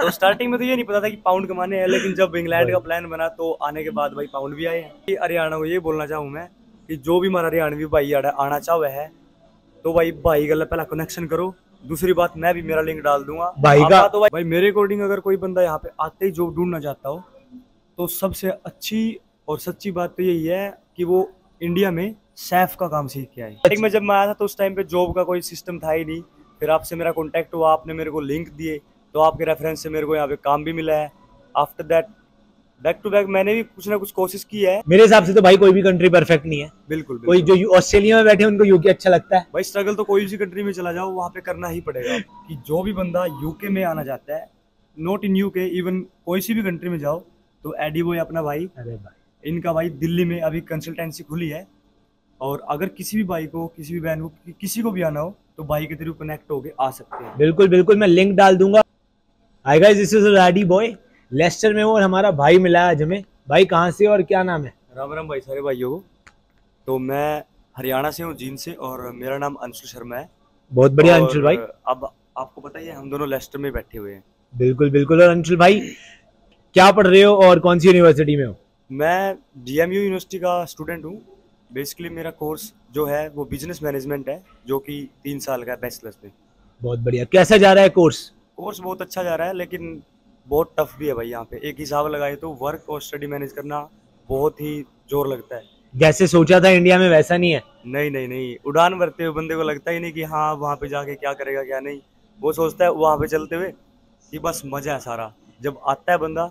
तो स्टार्टिंग में तो ये नहीं पता था कि पाउंड कमाने हैं, लेकिन जब इंग्लैंड का प्लान बना तो आने के बाद भाई पाउंड भी आए हैं। हरियाणा को ये बोलना चाहूँ मैं कि जो भी हमारा हरियाणवी भाई आना चाहे है तो भाई गल पहला कनेक्शन करो। दूसरी बात, मैं भी मेरा लिंक डाल दूंगा भाई का। तो भाई मेरे अकॉर्डिंग अगर कोई बंदा यहाँ पे आते ही जॉब ढूंढना चाहता हो तो सबसे अच्छी और सच्ची बात तो यही है कि वो इंडिया में शेफ का काम सीख के आए। स्टार्टिंग में जब मैं आया था तो उस टाइम पे जॉब का कोई सिस्टम था ही नहीं। फिर आपसे मेरा कॉन्टैक्ट हुआ, आपने मेरे को लिंक दिए, तो आपके रेफरेंस से मेरे को यहाँ पे काम भी मिला है। After that back to back मैंने भी कुछ ना कुछ कोशिश की है। मेरे हिसाब से तो भाई कोई भी कंट्री परफेक्ट नहीं है। बिल्कुल, कोई जो ऑस्ट्रेलिया में बैठे उनको यूके अच्छा लगता है। भाई स्ट्रगल तो कोई सी कंट्री में चला जाओ वहाँ पे करना ही पड़ेगा। कि जो भी बंदा यूके में आना चाहता है, नॉट इन यूके, इवन कोई सी भी कंट्री में जाओ, तो एडी बॉय अपना भाई, अरे भाई इनका भाई दिल्ली में अभी कंसल्टेंसी खुली है। और अगर किसी भी भाई को, किसी भी बहन को, किसी को भी आना हो तो भाई के थ्रू कनेक्ट होके आ सकते हैं। बिल्कुल बिल्कुल, मैं लिंक डाल दूंगा। Hi guys, this is Eddie boy, Leicester में हूँ और हमारा भाई मिला है आज हमें। भाई कहाँ से और क्या नाम है? राम राम भाई सारे भाइयों को। तो मैं हरियाणा से हूँ, जींद से, और मेरा नाम अंशुल शर्मा है। बहुत बढ़िया अंशुल भाई। अब आपको पता ही है हम दोनों लेस्टर में बैठे हुए हैं। बिल्कुल बिल्कुल। और अंशुल भाई क्या पढ़ रहे हो और कौन सी यूनिवर्सिटी में हो? मैं डीएमयू यूनिवर्सिटी का स्टूडेंट हूँ। बेसिकली मेरा कोर्स जो है वो बिजनेस मैनेजमेंट है, जो कि 3 साल का है बैचलर्स में। बहुत बढ़िया। कैसा जा रहा है कोर्स? कोर्स बहुत अच्छा जा रहा है, लेकिन बहुत टफ भी है भाई। यहाँ पे एक हिसाब लगाए तो वर्क और स्टडी मैनेज करना बहुत ही जोर लगता है। जैसे सोचा था इंडिया में वैसा नहीं है? नहीं नहीं नहीं, उड़ान भरते हुए बंदे को लगता ही नहीं कि हाँ वहाँ पे जाके क्या करेगा क्या नहीं। वो सोचता है वहाँ पे चलते हुए कि बस मजा है सारा। जब आता है बंदा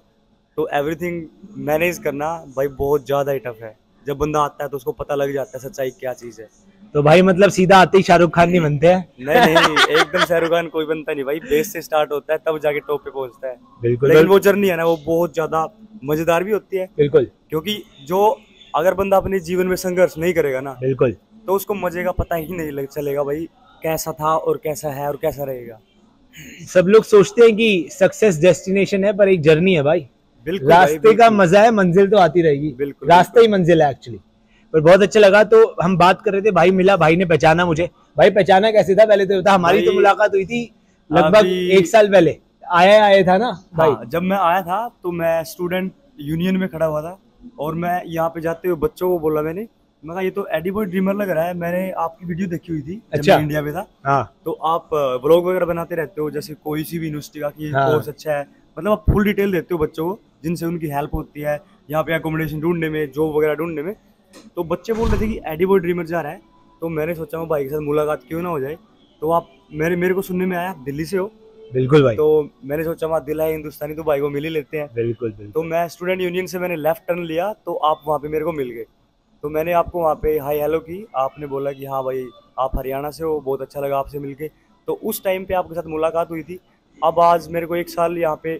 तो एवरीथिंग मैनेज करना भाई बहुत ज़्यादा ही टफ है। जब बंदा आता है तो उसको पता लग जाता है सच्चाई क्या चीज़ है। तो भाई मतलब सीधा आते ही शाहरुख खान नहीं बनते हैं? नहीं नहीं, एकदम शाहरुख खान कोई बनता नहीं भाई। बेस से स्टार्ट होता है तब जाके टॉप पे पहुंचता है। बिल्कुल। लेकिन वो जर्नी है ना, वो बहुत ज्यादा मजेदार भी होती है। बिल्कुल। क्योंकि जो अगर बंदा अपने जीवन में संघर्ष नहीं करेगा ना, बिल्कुल, तो उसको मजे का पता ही नहीं चलेगा भाई कैसा था और कैसा है और कैसा रहेगा। सब लोग सोचते हैं कि सक्सेस डेस्टिनेशन है, पर एक जर्नी है भाई। बिल्कुल, रास्ते का मजा है, मंजिल तो आती रहेगी। बिल्कुल, रास्ता ही मंजिल है एक्चुअली। पर बहुत अच्छा लगा। तो हम बात कर रहे थे, भाई मिला, भाई ने पहचाना मुझे। भाई पहचाना कैसे था पहले तो बता। हमारी तो मुलाकात हुई थी लगभग 1 साल पहले। आया था ना भाई? हाँ, जब मैं आया था तो मैं स्टूडेंट यूनियन में खड़ा हुआ था और मैं यहाँ पे जाते हुए बच्चों को बोला मैंने कहा ये तो एडी बॉय ड्रीमर लग रहा है। मैंने आपकी वीडियो देखी हुई थी जब मैं इंडिया में था। हाँ। तो आप व्लॉग वगैरह बनाते रहते हो, जैसे कोई सी भी यूनिवर्सिटी का कि कोर्स अच्छा है, मतलब आप फुल डिटेल देते हो बच्चों को, जिनसे उनकी हेल्प होती है यहाँ पे अकोमोडेशन ढूंढने में, जॉब वगैरह ढूंढने में। तो बच्चे बोल रहे थे कि एडी बॉय ड्रीमर जा रहा है। तो मैंने सोचा मैं भाई के साथ मुलाकात क्यों ना हो जाए। तो आप मेरे को सुनने में आया आप दिल्ली से हो। बिल्कुल भाई। तो मैंने सोचा वहाँ दिल है हिंदुस्तानी, तो भाई को मिल ही लेते हैं। बिल्कुल बिल्कुल। तो मैं स्टूडेंट यूनियन से मैंने लेफ्ट टर्न लिया तो आप वहाँ पे मेरे को मिल गए। तो मैंने आपको वहाँ पे हाई हेलो की, आपने बोला कि हाँ भाई आप हरियाणा से हो, बहुत अच्छा लगा आपसे मिलके। तो उस टाइम पे आपके साथ मुलाकात हुई थी। अब आज मेरे को 1 साल यहाँ पे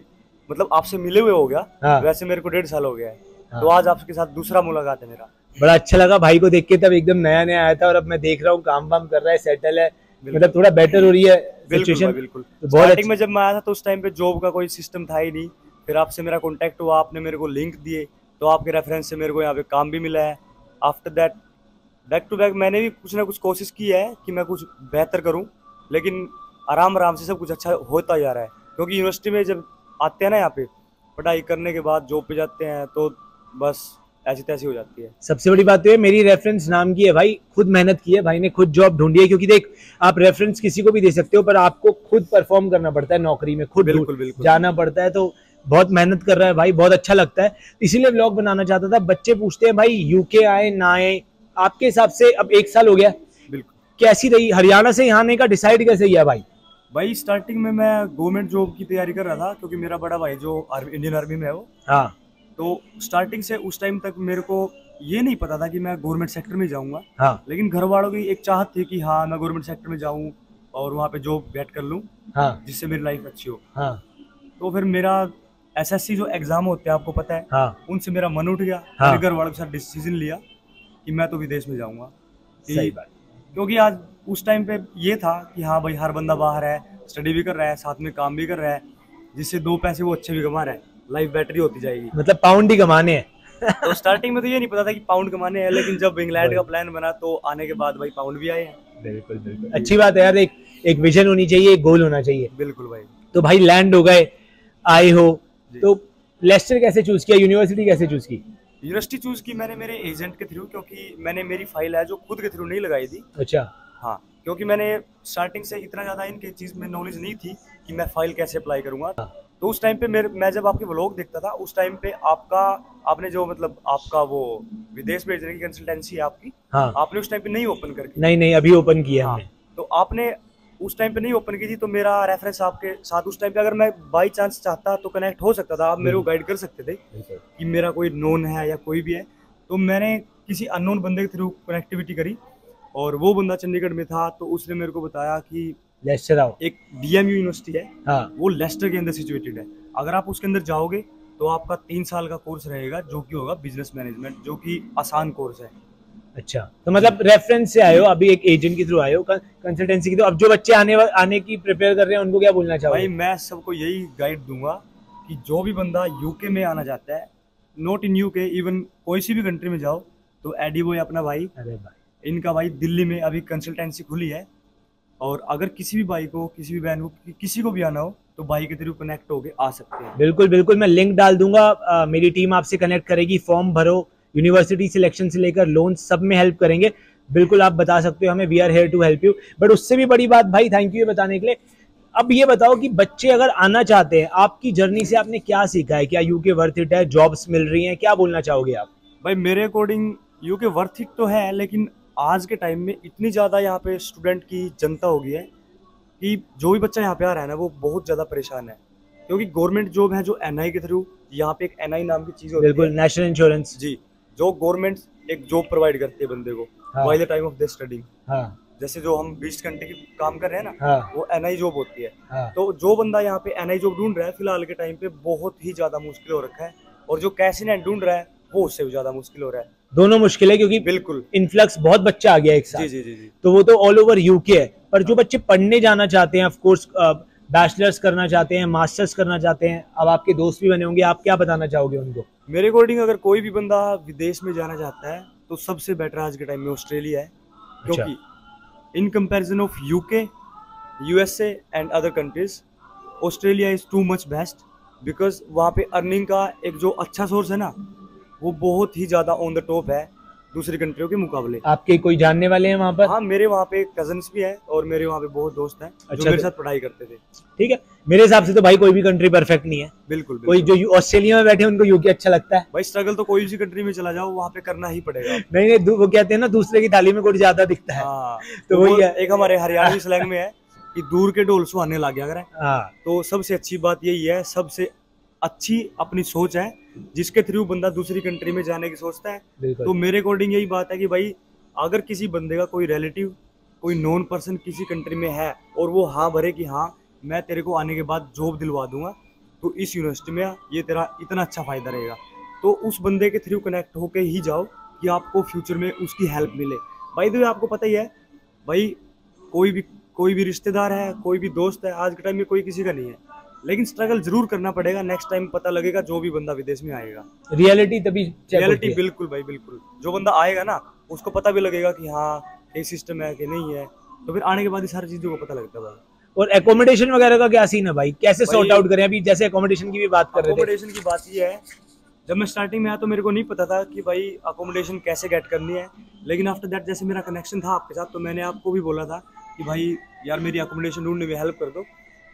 मतलब आपसे मिले हुए हो गया। हाँ। वैसे मेरे को 1.5 साल हो गया है। हाँ। तो आज आपके साथ दूसरा मुलाकात है मेरा। बड़ा अच्छा लगा भाई को देख के। तब एकदम नया नया आया था और अब मैं देख रहा हूँ काम वाम कर रहा है, सेटल है, मतलब थोड़ा बेटर हो रही है सिचुएशन। बिल्कुल। स्टार्टिंग में जब मैं आया था तो उस टाइम पे जॉब का कोई सिस्टम था ही नहीं। फिर आपसे मेरा कॉन्टैक्ट हुआ, आपने मेरे को लिंक दिए, तो आपके रेफरेंस से मेरे को यहाँ पे काम भी मिला है। After that back to back मैंने भी कुछ ना कुछ कोशिश की है कि मैं कुछ बेहतर करूँ, लेकिन आराम आराम से सब कुछ अच्छा होता जा रहा है। क्योंकि यूनिवर्सिटी में जब आते हैं ना, यहाँ पे पढ़ाई करने के बाद जॉब पे जाते हैं तो बस ऐसी तैसी हो जाती है। सबसे बड़ी बात तो है मेरी रेफरेंस नाम की है भाई, खुद मेहनत की है भाई ने, खुद जॉब ढूंढी है। क्योंकि देख, आप रेफरेंस किसी को भी दे सकते हो, पर आपको खुद परफॉर्म करना पड़ता है नौकरी में, खुद बिल्कुल जाना पड़ता है। तो बहुत मेहनत कर रहा है भाई, बहुत अच्छा लगता है। इसीलिए व्लॉग बनाना चाहता था। बच्चे पूछते हैं भाई यूके आए ना आए, आपके हिसाब से अब 1 साल हो गया, बिल्कुल कैसी रही हरियाणा से यहाँ आने का डिसाइड कैसे किया भाई? भाई स्टार्टिंग में मैं गवर्नमेंट जॉब की तैयारी कर रहा था, क्योंकि मेरा बड़ा भाई जो इंडियन आर्मी में है वो। हाँ। तो स्टार्टिंग से उस टाइम तक मेरे को ये नहीं पता था कि मैं गवर्नमेंट सेक्टर में जाऊंगा। हाँ। लेकिन घर वालों की एक चाहत थी कि हाँ मैं गवर्नमेंट सेक्टर में जाऊं और वहाँ पे जॉब गेट कर लूं। हाँ। जिससे मेरी लाइफ अच्छी हो। हाँ। तो फिर मेरा एसएससी जो एग्जाम होते हैं आपको पता है। हाँ। उनसे मेरा मन उठ गया। हाँ। मेरे घर वालों के साथ डिसीजन लिया कि मैं तो विदेश में जाऊंगा। सही बात। क्योंकि आज उस टाइम पे ये था कि हाँ भाई हर बंदा बाहर है, स्टडी भी कर रहा है, साथ में काम भी कर रहा है, जिससे 2 पैसे वो अच्छे भी कमा रहा है, लाइफ बेटर ही होती जाएगी। मतलब पाउंड ही कमाने हैं। तो स्टार्टिंग में तो ये नहीं पता था कि पाउंड कमाने हैं, लेकिन जब इंग्लैंड का प्लान बना तो आने के बाद भाई पाउंड भी आए हैं। बिल्कुल बिल्कुल, अच्छी बात है यार। एक विजन होनी चाहिए, एक गोल होना चाहिए। बिल्कुल भाई। तो भाई लैंड हो गए, आए हो, तो लेस्टर कैसे चूज किया, यूनिवर्सिटी कैसे चूज की? यूनिवर्सिटी चूज की मैंने मेरे एजेंट के थ्रू, क्योंकि मैंने मेरी फाइल है जो खुद के थ्रू नहीं लगाई थी। अच्छा। हाँ, क्योंकि मैंने स्टार्टिंग से इतना ज़्यादा इनके चीज़ में नॉलेज नहीं थी कि मैं फाइल कैसे अप्लाई करूँगा। तो उस टाइम पे मैं जब आपके व्लॉग देखता था, उस टाइम पे आपने जो मतलब आपका वो विदेश भेजने की कंसल्टेंसी है आपकी, हाँ। आपने उस टाइम पे नहीं ओपन करके, नहीं अभी ओपन किया हाँ, हमने। तो आपने उस टाइम पे नहीं ओपन की थी, तो मेरा रेफरेंस आपके साथ उस टाइम पे अगर मैं बाई चांस चाहता तो कनेक्ट हो सकता था, आप मेरे को गाइड कर सकते थे कि मेरा कोई नोन है या कोई भी है। तो मैंने किसी अननोन बंदे के थ्रू कनेक्टिविटी करी, और वो बंदा चंडीगढ़ में था, तो उसने मेरे को बताया कि लेस्टर आओ। एक डीएमयू यूनिवर्सिटी है, हाँ। वो लेस्टर के अंदर सिचुएटेड है। अगर आप उसके अंदर जाओगे तो आपका 3 साल का कोर्स रहेगा, जो कि होगा बिजनेस मैनेजमेंट, जो कि आसान कोर्स है। अच्छा, तो मतलब रेफरेंस से आए हो, अभी एक एजेंट के थ्रू आए हो, कंसल्टेंसी की। तो अब जो बच्चे आने की प्रिपेयर कर रहे हैं उनको क्या बोलना चाहोगे? भाई मैं सबको यही गाइड दूंगा कि जो भी बंदा यूके में आना चाहता है, नॉट इन यूके, इवन कोई सी भी कंट्री में जाओ, तो एडीबॉय अपना भाई, अरे भाई, इनका भाई दिल्ली में अभी कंसल्टेंसी खुली है, और अगर किसी भी भाई को, किसी भी बहन को, किसी को भी आना हो, तो भाई के थ्रू कनेक्ट होके आ सकते हैं। बिल्कुल बिल्कुल, मैं लिंक डाल दूंगा, मेरी टीम आपसे कनेक्ट करेगी। फॉर्म भरो, यूनिवर्सिटी सिलेक्शन से लेकर लोन, सब में हेल्प करेंगे। बिल्कुल आप बता सकते हो हमें, we are here to help you. But उससे भी बड़ी बात भाई, थैंक यू ये बताने के लिए। अब ये बताओ कि बच्चे अगर आना चाहते हैं, आपकी जर्नी से आपने क्या सीखा है? क्या यूके वर्थ इट है? जॉब्स मिल रही हैं? क्या बोलना चाहोगे आप? भाई मेरे अकॉर्डिंग यूके वर्थ इट तो है, लेकिन आज के टाइम में इतनी ज़्यादा यहाँ पे स्टूडेंट की जनता हो गई है कि जो भी बच्चा यहाँ पे आ रहा है ना, वो बहुत ज़्यादा परेशान है, क्योंकि गवर्नमेंट जॉब है जो एनआई के थ्रू, यहाँ पे एक एनआई नाम की चीज़ होती है। बिल्कुल, नेशनल इंश्योरेंस। जी, जो गवर्नमेंट एक जॉब प्रोवाइड करती है बंदे को by the time of the study. हाँ। जैसे जो हम 20 घंटे की काम कर रहे हैं ना, हाँ। वो एनआई जॉब होती है। हाँ। तो जो बंदा यहाँ पे एनआई जॉब ढूंढ रहा है फिलहाल के टाइम पे, बहुत ही ज्यादा मुश्किल हो रखा है, और जो कैश इन हैंड ढूंढ रहा है वो उससे भी ज्यादा मुश्किल हो रहा है। दोनों मुश्किल है, क्योंकि बिल्कुल इन्फ्लक्स बहुत बच्चा आ गया एक साथ। जी जी जी जी। तो वो तो ऑल ओवर यूके है। पर जो बच्चे पढ़ने जाना चाहते हैं, ऑफ कोर्स बैचलर्स करना चाहते हैं, मास्टर्स करना चाहते हैं, अब आपके दोस्त भी बने होंगे, आप क्या बताना चाहोगे उनको? मेरे अकॉर्डिंग अगर कोई भी बंदा विदेश में जाना चाहता है, तो सबसे बेटर आज के टाइम में ऑस्ट्रेलिया है, क्योंकि in comparison of UK, USA and other countries, Australia is too much best, because वहाँ पे अर्निंग का एक जो अच्छा सोर्स है ना, वो बहुत ही ज़्यादा ऑन द टॉप है दूसरी कंट्रियों के मुकाबले। आपके कोई जानने वाले हैं वहाँ पर? हाँ, मेरे वहाँ पे कजन्स भी हैं, और मेरे वहाँ पे बहुत दोस्त हैं जो मेरे साथ पढ़ाई करते थे। ठीक है, मेरे हिसाब से तो भाई कोई भी कंट्री परफेक्ट नहीं है। बिल्कुल, कोई जो ऑस्ट्रेलिया में बैठे उनको यूके अच्छा लगता है। भाई स्ट्रगल तो कोई सी कंट्री में चला जाओ, वहाँ पे करना ही पड़ेगा। नहीं, वो कहते हैं ना, दूसरे की थाली में गुड़ ज्यादा दिखता है। हाँ, तो वही है। एक हमारे हरियाणवी स्लैंग में है कि दूर के ढोल सुहाने लग गया करें। हाँ। तो सबसे अच्छी बात यही है, सबसे अच्छी अपनी सोच है, जिसके थ्रू बंदा दूसरी कंट्री में जाने की सोचता है। तो मेरे अकॉर्डिंग यही बात है कि भाई अगर किसी बंदे का कोई रिलेटिव, कोई नॉन पर्सन किसी कंट्री में है, और वो हाँ भरे कि हाँ मैं तेरे को आने के बाद जॉब दिलवा दूंगा, तो इस यूनिवर्सिटी में ये तेरा इतना अच्छा फायदा रहेगा, तो उस बंदे के थ्रू कनेक्ट होके ही जाओ कि आपको फ्यूचर में उसकी हेल्प मिले। भाई तो आपको पता ही है भाई, कोई भी रिश्तेदार है, कोई भी दोस्त है, आज के टाइम में कोई किसी का नहीं है, लेकिन स्ट्रगल जरूर करना पड़ेगा। नेक्स्ट टाइम पता लगेगा जो भी बंदा विदेश में आएगा, रियलिटी तभी रियलिटी। बिल्कुल भाई बिल्कुल, जो बंदा आएगा ना उसको पता भी लगेगा कि हाँ ये सिस्टम है कि नहीं है, तो फिर आने के बाद ही सारी चीजों को पता लगता है भाई। और एकोमोडेशन वगैरह का क्या सीन है भाई? कैसे सॉर्ट आउट करें? अभी जैसे एकोमोडेशन की भी बात कर रहे थे। अकोमोडेशन की बात ये है, जब मैं स्टार्टिंग में आया तो मेरे को नहीं पता था कि भाई अकोमोडेशन कैसे गेट करनी है, लेकिन आफ्टर दैट जैसे मेरा कनेक्शन था आपके साथ, तो मैंने आपको भी बोला था कि भाई यार मेरी अकोमोडेशन ढूंढने में हेल्प कर दो।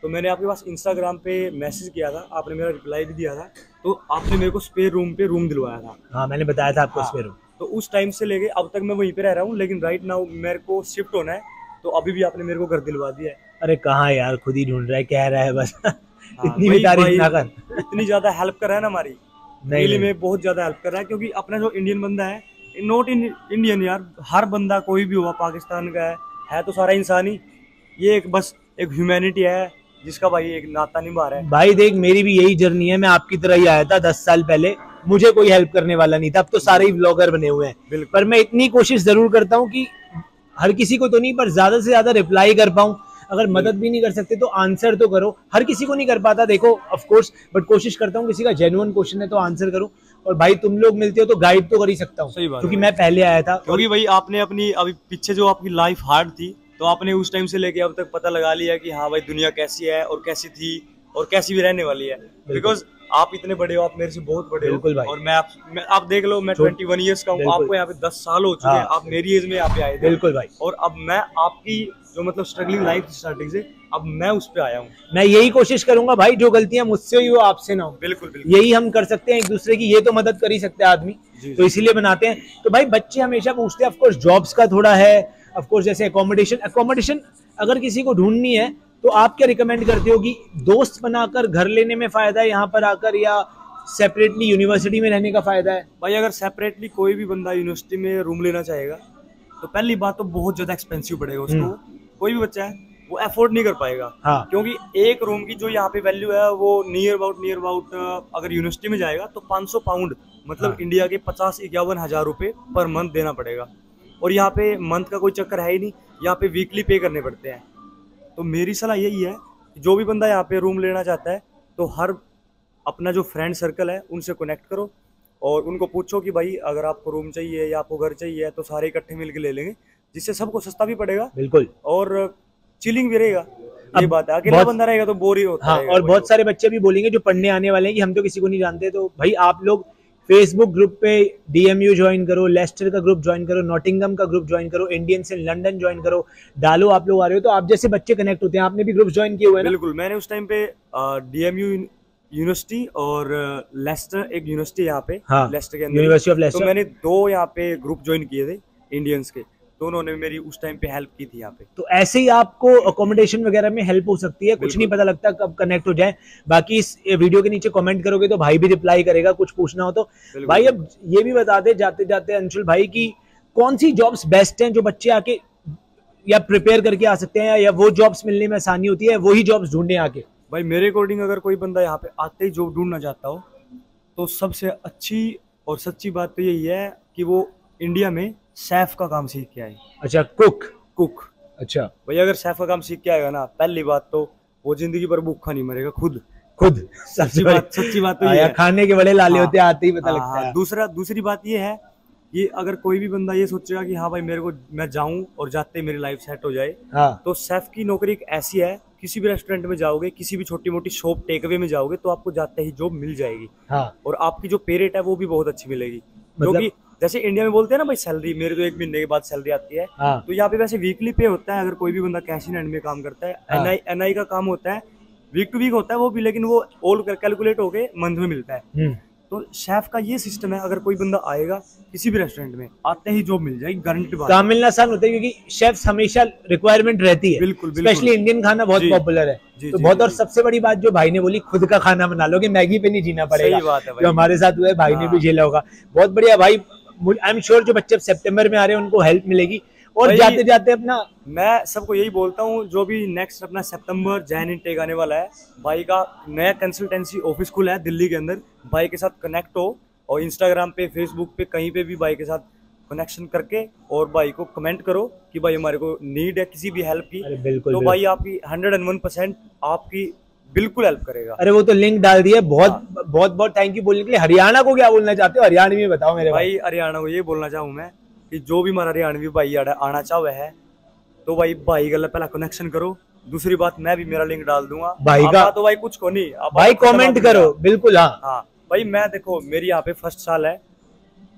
तो मैंने आपके पास इंस्टाग्राम पे मैसेज किया था, आपने मेरा रिप्लाई भी दिया था, तो आपने मेरे को स्पेयर रूम पे रूम दिलवाया था। हाँ, मैंने बताया था आपको स्पेयर रूम। तो उस टाइम से लेके अब तक मैं वहीं पे रह रहा हूँ, लेकिन राइट नाउ मेरे को शिफ्ट होना है, तो अभी भी आपने मेरे को घर दिलवा दिया है। अरे कहाँ यार, खुद ही ढूंढ रहा है, कह रहा है बस। इतनी भाई, भी तारीफ ना कर। इतनी ज्यादा हेल्प कर रहा है ना हमारी, रियली में बहुत ज्यादा हेल्प कर रहा है, क्योंकि अपना जो इंडियन बंदा है, नॉट इन इंडियन यार, हर बंदा कोई भी हुआ पाकिस्तान का है तो सारा इंसान ही, ये एक बस एक ह्यूमैनिटी है जिसका भाई एक नाता निभा रहा है। भाई देख, मेरी भी यही जर्नी है, मैं आपकी तरह ही आया था 10 साल पहले, मुझे कोई हेल्प करने वाला नहीं था, अब तो सारे ही व्लॉगर बने हुए हैं। पर मैं इतनी कोशिश जरूर करता हूँ कि हर किसी को तो नहीं, पर ज्यादा से ज्यादा रिप्लाई कर पाऊं। अगर मदद भी नहीं कर सकते तो आंसर तो करो। हर किसी को नहीं कर पाता देखो, ऑफ कोर्स, बट कोशिश करता हूँ किसी का जेन्युइन क्वेश्चन है तो आंसर करूं। और भाई तुम लोग मिलते हो तो गाइड तो कर ही सकता हूँ, क्योंकि मैं पहले आया था। क्योंकि भाई आपने अपनी अभी पीछे जो आपकी लाइफ हार्ड थी, तो आपने उस टाइम से लेके अब तक पता लगा लिया कि हाँ भाई दुनिया कैसी है और कैसी थी, और कैसी भी रहने वाली है, बिकॉज आप इतने बड़े हो, आप मेरे से बहुत बड़े हो भाई। और आप देख लो मैं 21 ईयर्स का हूँ, आपको यहाँ पे 10 साल हो चुके हैं, आप मेरी एज में यहाँ पे आए थे। बिल्कुल भाई। और अब मैं आपकी जो मतलब स्ट्रगलिंग लाइफ स्टार्टिंग से अब मैं उस पे आया हूँ। मैं यही कोशिश करूंगा भाई, जो गलतियां मुझसे हुई वो आपसे ना हो। बिल्कुल बिल्कुल, यही हम कर सकते हैं एक दूसरे की, ये तो मदद कर ही सकते हैं आदमी, तो इसीलिए बनाते हैं। तो भाई बच्चे हमेशा पूछते हैं, ऑफकोर्स जॉब्स का थोड़ा है, ऑफकोर्स जैसे अकोमोडेशन अगर किसी को ढूंढनी है तो आप क्या रिकमेंड करते हो कि दोस्त बनाकर घर लेने में फायदा है यहाँ पर आकर, या सेपरेटली यूनिवर्सिटी में रहने का फायदा है? भाई अगर सेपरेटली कोई भी बंदा यूनिवर्सिटी में रूम लेना चाहेगा तो पहली बात तो बहुत ज्यादा एक्सपेंसिव पड़ेगा उसको, कोई भी बच्चा है वो अफोर्ड नहीं कर पाएगा। हाँ। क्योंकि एक रूम की जो यहाँ पे वैल्यू है वो नियर अबाउट अगर यूनिवर्सिटी में जाएगा तो 500 पाउंड मतलब हाँ। इंडिया के 50-51 हजार रुपए पर मंथ देना पड़ेगा। और यहाँ पे मंथ का कोई चक्कर है ही नहीं, यहाँ पे वीकली पे करने पड़ते हैं। तो मेरी सलाह यही है कि जो भी बंदा यहाँ पे रूम लेना चाहता है तो हर अपना जो फ्रेंड सर्कल है उनसे कनेक्ट करो और उनको पूछो कि भाई अगर आपको रूम चाहिए या आपको घर चाहिए तो सारे इकट्ठे मिलकर ले लेंगे, जिससे सबको सस्ता भी पड़ेगा बिल्कुल और चिलिंग भी रहेगा। ये बात है, अकेला बंदा रहेगा तो बोर ही होता है। और बहुत सारे बच्चे भी बोलेंगे जो पढ़ने आने वाले हैं कि हम तो किसी को नहीं जानते, तो भाई आप लोग फेसबुक ग्रुप पे DMU ज्वाइन करो, लेस्टर का ग्रुप ज्वाइन करो, नॉटिंगम का ग्रुप ज्वाइन करो, इंडियंस इन लंदन ज्वाइन करो, डालो। आप लोग आ रहे हो तो आप जैसे बच्चे कनेक्ट होते हैं। आपने भी ग्रुप ज्वाइन किए हुए हैं? बिल्कुल, मैंने उस टाइम पे DMU यूनिवर्सिटी और लेस्टर एक यूनिवर्सिटी यहाँ पे, हाँ, लेस्टर के अंदर यूनिवर्सिटी ऑफ लेस्टर, तो मैंने 2 यहाँ पे ग्रुप ज्वाइन किए थे इंडियंस के, दोनों ने मेरी उस टाइम पे हेल्प की थी यहाँ पे। तो ऐसे ही आपको अकोमोडेशन वगैरह में हेल्प हो सकती है, कुछ नहीं पता लगता कब कनेक्ट हो जाए। बाकी इस वीडियो के नीचे कमेंट करोगे तो भाई भी रिप्लाई करेगा, कुछ पूछना हो तो। भाई अब ये भी बता दे जाते जाते अंशुल भाई की कौन सी जॉब्स बेस्ट हैं जो बच्चे आके या प्रिपेयर करके आ सकते हैं, या वो जॉब्स मिलने में आसानी होती है, वही जॉब्स ढूंढने आके? भाई मेरे अकॉर्डिंग अगर कोई बंदा यहाँ पे आते ही जॉब ढूंढना चाहता हो तो सबसे अच्छी और सच्ची बात तो यही है कि वो इंडिया में शेफ का काम सीख के आए। अच्छा, कुक। अच्छा भाई अगर शेफ का काम सीख के आएगा ना, पहली बात तो वो जिंदगी भर भूखा नहीं मरेगा। खुद सच्ची बात तो ये है। खाने के बड़े लाले होते हैं, आते ही पता लगता है। दूसरी बात ये है कि अगर कोई भी बंदा ये सोचेगा कि हाँ भाई मैं जाऊं और जाते ही मेरी लाइफ सेट हो जाए, तो शेफ की नौकरी एक ऐसी है, किसी भी रेस्टोरेंट में जाओगे, किसी भी छोटी मोटी शॉप टेकअवे में जाओगे तो आपको जाते ही जॉब मिल जाएगी। और आपकी जो पे रेट है वो भी बहुत अच्छी मिलेगी। क्योंकि जैसे इंडिया में बोलते हैं ना भाई सैलरी, मेरे तो 1 महीने के बाद सैलरी आती है, तो यहाँ पे वैसे वीकली पे होता है। अगर कोई भी बंदा कैश इन हैंड में काम करता है, NI का काम होता है, वीक टू वीक होता है वो भी, लेकिन वो ऑल कैलकुलेट होके मंथ में मिलता है। तो शेफ का ये सिस्टम है, अगर कोई बंदा आएगा किसी भी रेस्टोरेंट में, आते ही जॉब मिल जाएगी, गारंटी बात। काम मिलना आसान होता है क्योंकि शेफ्स हमेशा रिक्वायरमेंट रहती है। बिल्कुल, स्पेशली इंडियन खाना बहुत पॉपुलर है तो बहुत। और सबसे बड़ी बात जो भाई ने बोली, खुद का खाना बना लोगे, मैगी पे नहीं जीना पड़ेगा। सही बात है भाई, जो हमारे साथ हुआ है, भाई ने भी झेला होगा। बहुत बढ़िया भाई, आई एम श्योर जो बच्चे सितंबर में आ रहे हैं उनको हेल्प मिलेगी। और जाते जाते अपना मैं सबको यही बोलता हूँ, जो भी नेक्स्ट अपना सितंबर जैन इनटेक आने वाला है, भाई का नया कंसल्टेंसी ऑफिस खुला है दिल्ली के अंदर, भाई के साथ कनेक्ट हो और इंस्टाग्राम पे, फेसबुक पे, कहीं पे भी भाई के साथ कनेक्शन करके और भाई को कमेंट करो कि भाई हमारे को नीड है किसी भी हेल्प की, तो भाई आपकी 101% आपकी बिल्कुल हेल्प करेगा। अरे वो तो लिंक डाल दिया। बहुत थैंक यू बोलने के लिए। हरियाणा को क्या बोलना चाहते हो? हरियाणवी में बताओ मेरे भाई। हरियाणा को ये बोलना चाहूँ मैं कि जो भी हमारा हरियाणवी भाई आना चाहे है तो भाई गला पहला कनेक्शन करो। दूसरी बात, मैं भी मेरा लिंक डाल दूंगा भाई का, तो भाई कुछ को नहीं, भाई कमेंट करो बिल्कुल। हाँ भाई, मैं देखो मेरी यहाँ पे फर्स्ट साल है,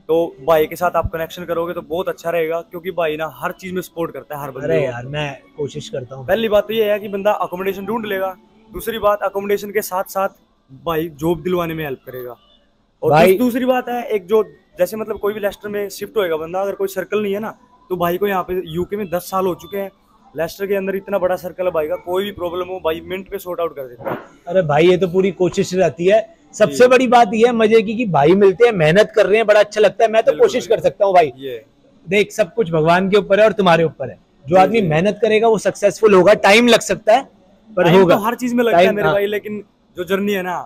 तो भाई के साथ आप कनेक्शन करोगे तो बहुत अच्छा रहेगा, क्योंकि भाई ना हर चीज में सपोर्ट करता है हर बंदे। अरे यार मैं कोशिश करता हूँ। पहली बात तो ये है कि बंदा अकोमोडेशन ढूंढ लेगा, दूसरी बात अकोमोडेशन के साथ साथ भाई जॉब दिलवाने में हेल्प करेगा। और दूसरी बात है, एक जो जैसे मतलब कोई भी लेस्टर में शिफ्ट होएगा बंदा, अगर कोई सर्कल नहीं है ना, तो भाई को यहाँ पे यूके में 10 साल हो चुके हैं, लेस्टर के अंदर इतना बड़ा सर्कल है, भाई का कोई भी प्रॉब्लम हो भाई मिनट पे सॉर्ट आउट कर देता है। अरे भाई ये तो पूरी कोशिश रहती है। सबसे बड़ी बात ये है मजे की कि भाई मिलते हैं, मेहनत कर रहे हैं, बड़ा अच्छा लगता है। मैं तो कोशिश कर सकता हूँ भाई। देख, सब कुछ भगवान के ऊपर है और तुम्हारे ऊपर है। जो आदमी मेहनत करेगा वो सक्सेसफुल होगा। टाइम लग सकता है पर होगा। हर चीज में लगता है मेरे भाई, लेकिन जो जर्नी है ना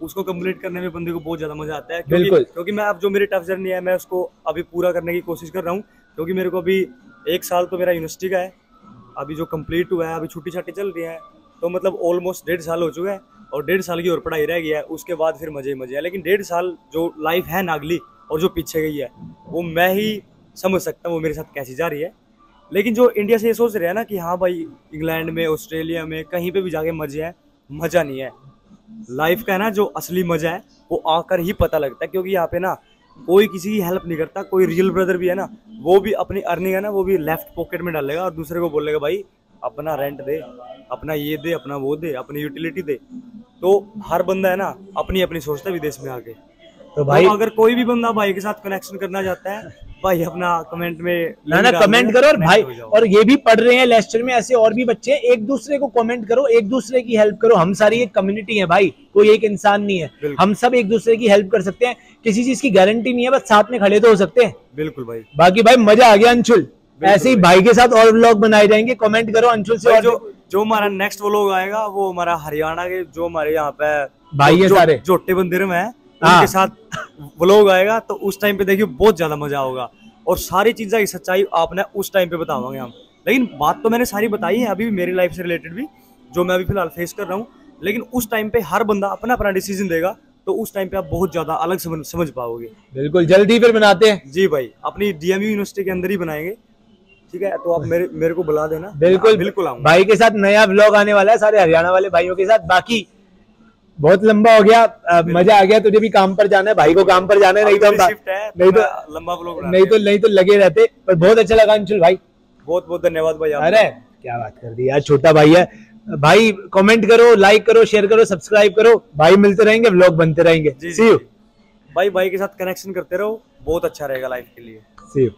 उसको कंप्लीट करने में बंदे को बहुत ज्यादा मजा आता है। क्योंकि मैं अब जो मेरी टफ जर्नी है मैं उसको अभी पूरा करने की कोशिश कर रहा हूँ, क्योंकि मेरे को अभी 1 साल तो मेरा यूनिवर्सिटी का है, अभी जो कंप्लीट हुआ है, अभी छुट्टी छाट्टी चल रही है, तो मतलब ऑलमोस्ट 1.5 साल हो चुका है और 1.5 साल की और पढ़ाई रह गया है। उसके बाद फिर मजे ही मजे है। लेकिन 1.5 साल जो लाइफ है नागली और जो पीछे गई है वो मैं ही समझ सकता हूँ वो मेरे साथ कैसी जा रही है। लेकिन जो इंडिया से ये सोच रहे हैं ना कि हाँ भाई इंग्लैंड में, ऑस्ट्रेलिया में, कहीं पे भी जाके मजे हैं, मजा नहीं है। लाइफ का है ना जो असली मजा है वो आकर ही पता लगता है, क्योंकि यहाँ पे ना कोई किसी की हेल्प नहीं करता। कोई रियल ब्रदर भी है ना, वो भी अपनी अर्निंग है ना वो भी लेफ्ट पॉकेट में डालेगा और दूसरे को बोलेगा भाई अपना रेंट दे, अपना ये दे, अपना वो दे, अपनी यूटिलिटी दे। तो हर बंदा है ना अपनी अपनी सोचता है विदेश में आके। तो भाई अगर कोई भी बंदा भाई के साथ कनेक्शन करना चाहता है, भाई अपना कमेंट में ना कमेंट करो। और भाई और ये भी पढ़ रहे हैं लेस्टर में, ऐसे और भी बच्चे हैं, एक दूसरे को कमेंट करो, एक दूसरे की हेल्प करो। हम सारी एक कम्युनिटी है भाई, कोई एक इंसान नहीं है, हम सब एक दूसरे की हेल्प कर सकते हैं। किसी चीज की गारंटी नहीं है, बस साथ में खड़े तो हो सकते हैं। बिल्कुल भाई। बाकी भाई मजा आ गया अंशुल, ऐसे ही भाई के साथ और व्लॉग बनाए जाएंगे। कमेंट करो अंशुल से। और जो हमारा नेक्स्ट व्लॉग आएगा वो हमारा हरियाणा के जो हमारे यहाँ पे भाई है सारे जोटे बंदिर में है उनके साथ व्लॉग आएगा। तो उस टाइम पे देखिए बहुत ज्यादा मजा होगा और सारी चीजें की सच्चाई आपने उस टाइम पे बतावांगे हम। लेकिन बात तो मैंने सारी बताई है अभी भी मेरी लाइफ से रिलेटेड भी, जो मैं अभी फिलहाल फेस कर रहा हूँ। लेकिन उस टाइम पे हर बंदा अपना अपना डिसीजन देगा, तो उस टाइम पे आप बहुत ज्यादा अलग समझ पाओगे। बिल्कुल, जल्दी फिर बनाते हैं जी भाई, अपनी डीएमयू यूनिवर्सिटी के अंदर ही बनाएंगे, ठीक है। तो आप मेरे को बुला देना। बिल्कुल बिल्कुल आऊंगा। भाई के साथ नया व्लॉग आने वाला है सारे हरियाणा वाले भाइयों के साथ। बाकी बहुत लंबा हो गया, मजा आ गया। तुझे भी काम पर जाना है, भाई को काम पर जाना है, नहीं तो लंबा व्लॉग नहीं तो लगे रहते। पर बहुत अच्छा लगा अंशुल भाई, बहुत बहुत धन्यवाद भाई। अरे क्या बात कर दी यार, छोटा भाई है भाई। कमेंट करो, लाइक करो, शेयर करो, सब्सक्राइब करो भाई। मिलते रहेंगे, व्लॉग बनते रहेंगे। सी यू भाई के साथ कनेक्शन करते रहो, बहुत अच्छा रहेगा लाइफ के लिए। सी यू।